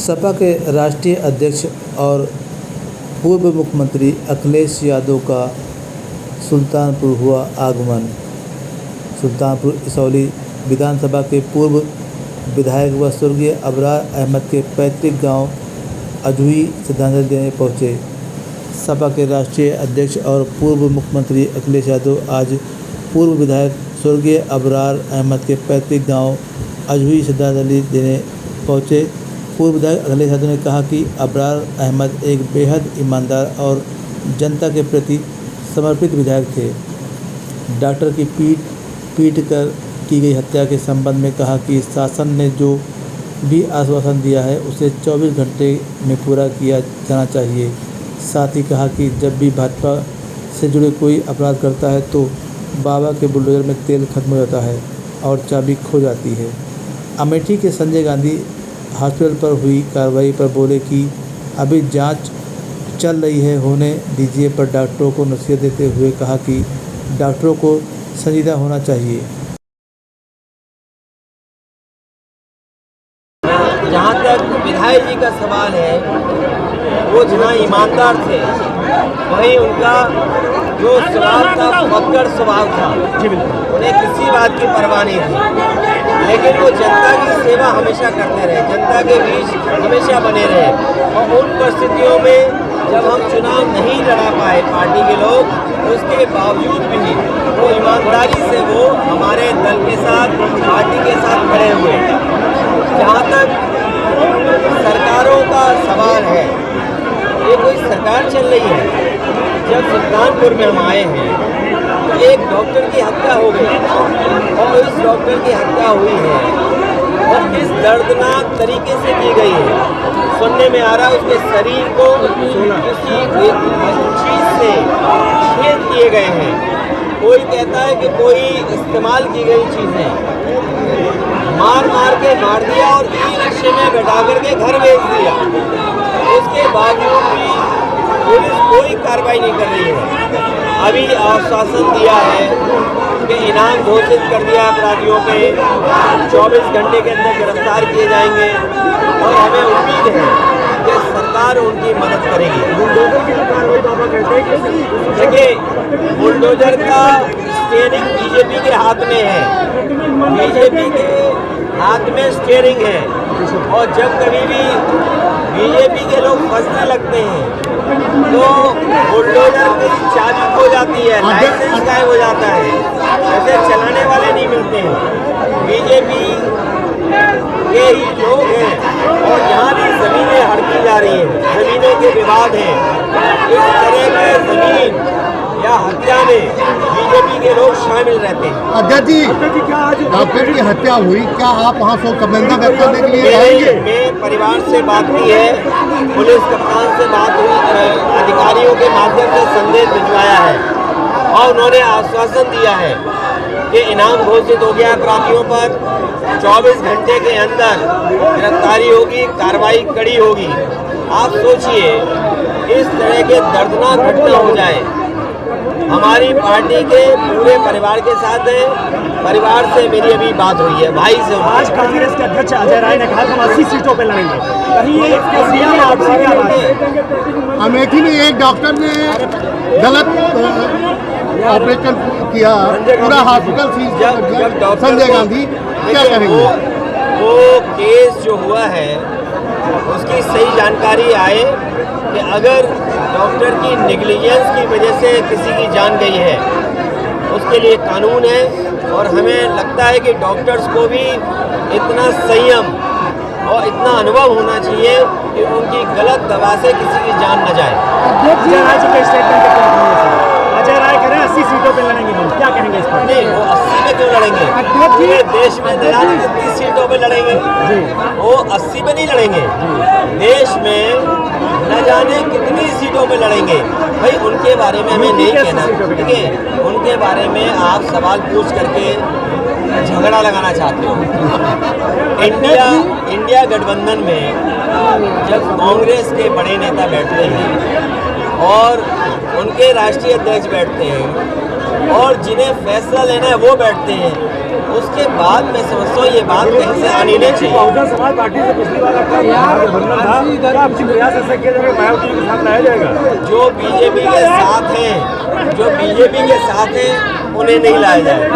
सपा के राष्ट्रीय अध्यक्ष और पूर्व मुख्यमंत्री अखिलेश यादव का सुल्तानपुर हुआ आगमन। सुल्तानपुर इसौली विधानसभा के पूर्व विधायक व स्वर्गीय अबरार अहमद के पैतृक गांव अजूही श्रद्धांजलि देने पहुंचे। सपा के राष्ट्रीय अध्यक्ष और पूर्व मुख्यमंत्री अखिलेश यादव आज पूर्व विधायक स्वर्गीय अबरार अहमद के पैतृक गांव अजूही श्रद्धांजलि देने पहुंचे। पूर्व विधायक अखिलेश यादव ने कहा कि अबरार अहमद एक बेहद ईमानदार और जनता के प्रति समर्पित विधायक थे। डॉक्टर की पीट कर की गई हत्या के संबंध में कहा कि शासन ने जो भी आश्वासन दिया है उसे 24 घंटे में पूरा किया जाना चाहिए। साथ ही कहा कि जब भी भाजपा से जुड़े कोई अपराध करता है तो बाबा के बुलडोजर में तेल खत्म हो जाता है और चाबी खो जाती है। अमेठी के संजय गांधी हॉस्पिटल पर हुई कार्रवाई पर बोले कि अभी जांच चल रही है, होने दीजिए, पर डॉक्टरों को नसीहत देते हुए कहा कि डॉक्टरों को संजीदा होना चाहिए। जहाँ तक विधायक जी का सवाल है, वो जितना ईमानदार थे वहीं उनका जो स्वभाव था फक्कड़ स्वभाव था। उन्हें किसी बात की परवाह नहीं थी, लेकिन वो जनता की सेवा हमेशा करते रहे, जनता के बीच हमेशा बने रहे। और उन परिस्थितियों में जब हम चुनाव नहीं लड़ा पाए पार्टी के लोग, उसके बावजूद भी वो ईमानदारी से वो हमारे दल के साथ, पार्टी के साथ खड़े हुए। जहाँ तक सरकारों का सवाल है, ये कोई सरकार चल रही है। जब सुल्तानपुर में हम आए हैं तो एक डॉक्टर की हत्या हो गई और इस डॉक्टर की हत्या हुई है और इस दर्दनाक तरीके से की गई है। सुनने में आ रहा है उसके शरीर को किसी चीज से छेद किए गए हैं। कोई कहता है कि कोई इस्तेमाल की गई चीज़ें मार के मार दिया और ई-रिक्शे में बैठा करके घर भेज दिया। उसके बावजूद भी पुलिस कोई कार्रवाई नहीं कर रही है। अभी आश्वासन दिया है कि इनाम घोषित कर दिया अपराधियों पे, 24 घंटे के अंदर गिरफ्तार किए जाएंगे और हमें उम्मीद है कि सरकार उनकी मदद करेगी। बुलडोजर की जो कार्रवाई बाबा कहते हैं, देखिए बुलडोजर का स्टीयरिंग बीजेपी के हाथ में है, बीजेपी के हाथ में स्टीयरिंग है। और जब कभी भी बीजेपी के लोग फंसने लगते हैं तो बुलडोजर की चाबी खो जाती है, लाइसेंस गायब हो जाता है, ऐसे चलाने वाले नहीं मिलते हैं। बीजेपी के ही लोग हैं और यहाँ भी ज़मीनें हड़पी जा रही हैं, ज़मीनों के विवाद हैं। इस तरह के ज़मीन या हत्या में बीजेपी के लोग शामिल रहते हैं। अध्यक्ष जी, डॉक्टर की हत्या हुई, क्या आप वहाँ शोक संवेदना व्यक्त करने के लिए आएंगे? मैं परिवार से बात की है, पुलिस कप्तान से बात हुई, अधिकारियों के माध्यम से संदेश भिजवाया है और उन्होंने आश्वासन दिया है कि इनाम घोषित हो गया अपराधियों पर, 24 घंटे के अंदर गिरफ्तारी होगी, कार्रवाई कड़ी होगी। आप सोचिए इस तरह के दर्दनाक घटना हो जाए। हमारी पार्टी के पूरे परिवार के साथ है, परिवार से मेरी अभी बात हुई है, भाई से। आज कांग्रेस के अध्यक्ष अजय राय ने कहा कि हम 80 सीटों पर लड़ेंगे, कहीं ये आपसी क्या बात है? अमेठी में एक डॉक्टर ने गलत ऑपरेशन किया, पूरा हॉस्पिटल सील किया। संजय गांधी, क्या करेंगे? वो केस जो हुआ है उसकी सही जानकारी आए कि अगर डॉक्टर की नेग्लिजेंस की वजह से किसी की जान गई है, उसके लिए कानून है। और हमें लगता है कि डॉक्टर्स को भी इतना संयम और इतना अनुभव होना चाहिए कि उनकी गलत दवा से किसी की जान न जाए। अजय राय जी के स्टेटमेंट के क्या, अजय राय कह रहे हैं 80 सीटों पर लड़ेंगे, हम क्या कहेंगे इस पर? नहीं, वो 80 में क्यों लड़ेंगे? पूरे देश में 30 सीटों पे लड़ेंगे, वो 80 पे नहीं लड़ेंगे। देश में न जाने कितनी सीटों पे लड़ेंगे। भाई उनके बारे में हमें नहीं कहना, ठीक है? उनके बारे में आप सवाल पूछ करके झगड़ा लगाना चाहते हो। इंडिया गठबंधन में जब कांग्रेस के बड़े नेता बैठते हैं और उनके राष्ट्रीय अध्यक्ष बैठते हैं और जिन्हें फैसला लेना है वो बैठते हैं, उसके बाद मैं समझता हूँ ये बात कहीं से आनी नहीं चाहिए। बहुजन समाज पार्टी से पिछली बार आपका गठबंधन था, क्या आपसी प्रयास ऐसा किया जाएगा मायावती के साथ लाया जाएगा? जो बीजेपी के साथ हैं, उन्हें नहीं लाया जाएगा।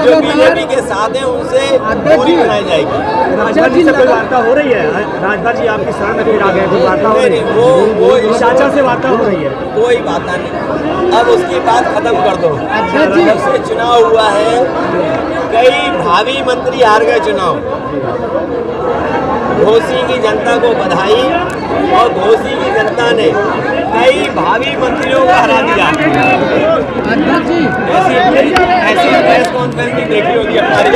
जो बीजेपी के साथ हैं उनसे दूरी बनाई जाएगी। राजभर जी से कोई वार्ता हो रही है? राजभर जी आपकी शरण में फिर आ गए, कोई वार्ता हो रही है? वो चाचा से वार्ता हो रही है? कोई बात नहीं, अब उसकी बात खत्म कर दो। जब से चुनाव हुआ है कई भावी मंत्री हार गए चुनाव। घोसी की जनता को बधाई, और घोसी की जनता ने कई भावी मंत्रियों को हरा दिया। ऐसी प्रेस कॉन्फ्रेंस भी देखी होगी हमारी।